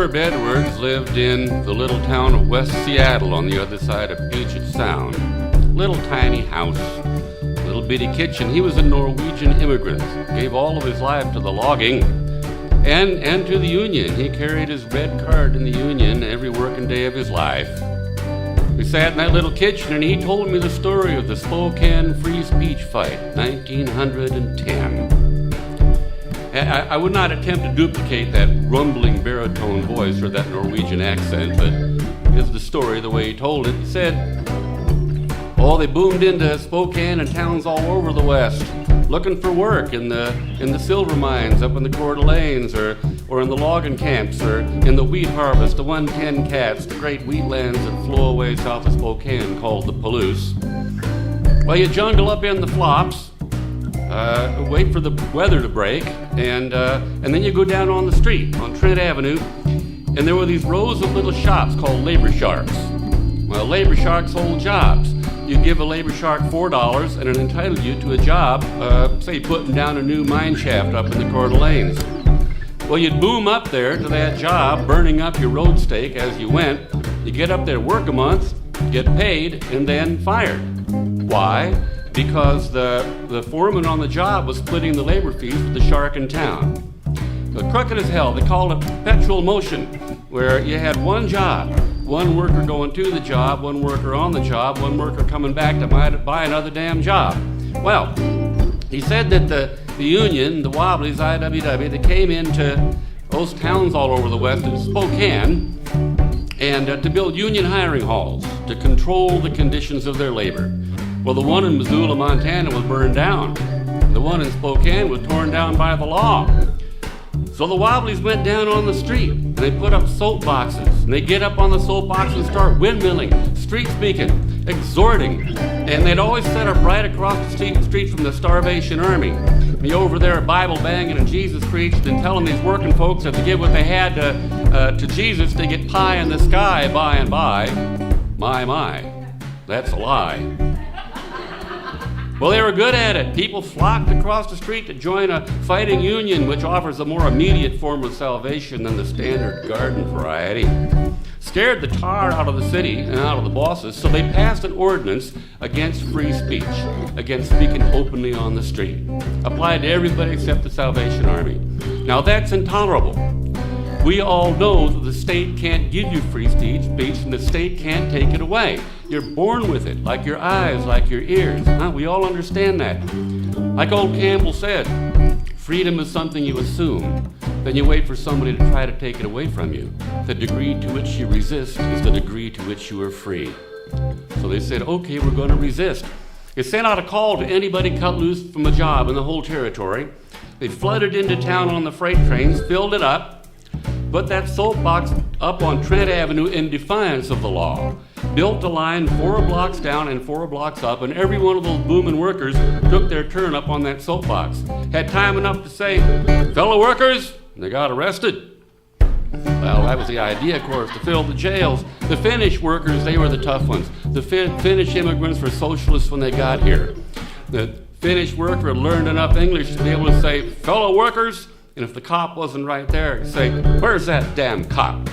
Herb Edwards lived in the little town of West Seattle on the other side of Puget Sound. Little tiny house, little bitty kitchen. He was a Norwegian immigrant, gave all of his life to the logging and to the union. He carried his red card in the union every working day of his life. We sat in that little kitchen and he told me the story of the Spokane Free Speech Fight, 1910. I would not attempt to duplicate that rumbling baritone voice or that Norwegian accent, but here's the story the way he told it. He said, "Oh, they boomed into Spokane and towns all over the West, looking for work in the silver mines up in the Coeur d'Alenes, or in the logging camps, or in the wheat harvest, the 110 cats, the great wheatlands that flow away south of Spokane called the Palouse. Well, you jungle up in the flops, wait for the weather to break, and then you go down on the street on Trent Avenue, and there were these rows of little shops called labor sharks. Well, labor sharks hold jobs. You give a labor shark $4 and it entitled you to a job, say putting down a new mine shaft up in the Coeur d'Alenes. Well, you'd boom up there to that job, burning up your road stake as you went. You get up there, work a month, get paid, and then fired. Why? Because the foreman on the job was splitting the labor fees with the shark in town. But crooked as hell, they called it perpetual motion, where you had one job, one worker going to the job, one worker on the job, one worker coming back to buy another damn job. Well, he said that the union, the Wobblies, IWW, they came into those towns all over the West in Spokane and to build union hiring halls to control the conditions of their labor. Well, the one in Missoula, Montana was burned down. The one in Spokane was torn down by the law. So the Wobblies went down on the street and they put up soapboxes, and they get up on the soapbox and start windmilling, street speaking, exhorting, and they'd always set up right across the street from the Starvation Army. Be over there Bible banging and Jesus preached and telling these working folks that to give what they had to Jesus to get pie in the sky by and by. My, that's a lie. Well, they were good at it. People flocked across the street to join a fighting union, which offers a more immediate form of salvation than the standard garden variety. Scared the tar out of the city and out of the bosses, so they passed an ordinance against free speech, against speaking openly on the street. Applied to everybody except the Salvation Army. Now that's intolerable. We all know that the state can't give you free speech, and the state can't take it away. You're born with it, like your eyes, like your ears. Huh? We all understand that. Like old Campbell said, freedom is something you assume. Then you wait for somebody to try to take it away from you. The degree to which you resist is the degree to which you are free. So they said, okay, we're going to resist. They sent out a call to anybody cut loose from a job in the whole territory. They flooded into town on the freight trains, filled it up, put that soapbox up on Trent Avenue in defiance of the law, built a line 4 blocks down and 4 blocks up, and every one of those booming workers took their turn up on that soapbox. Had time enough to say, fellow workers, and they got arrested. Well, that was the idea, of course, to fill the jails. The Finnish workers, they were the tough ones. The Finnish immigrants were socialists when they got here. The Finnish worker learned enough English to be able to say, fellow workers, and if the cop wasn't right there, he'd say, where's that damn cop?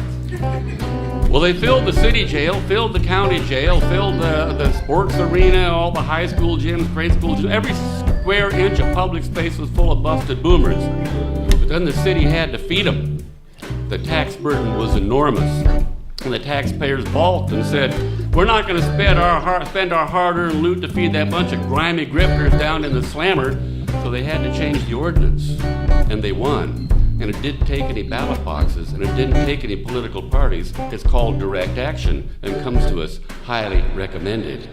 Well, they filled the city jail, filled the county jail, filled the sports arena, all the high school gyms, grade school gyms. Every square inch of public space was full of busted boomers. But then the city had to feed them. The tax burden was enormous. And the taxpayers balked and said, we're not going to spend our hard-earned loot to feed that bunch of grimy grifters down in the slammer. So they had to change the ordinance. And they won. And it didn't take any ballot boxes, and it didn't take any political parties. It's called direct action and comes to us highly recommended.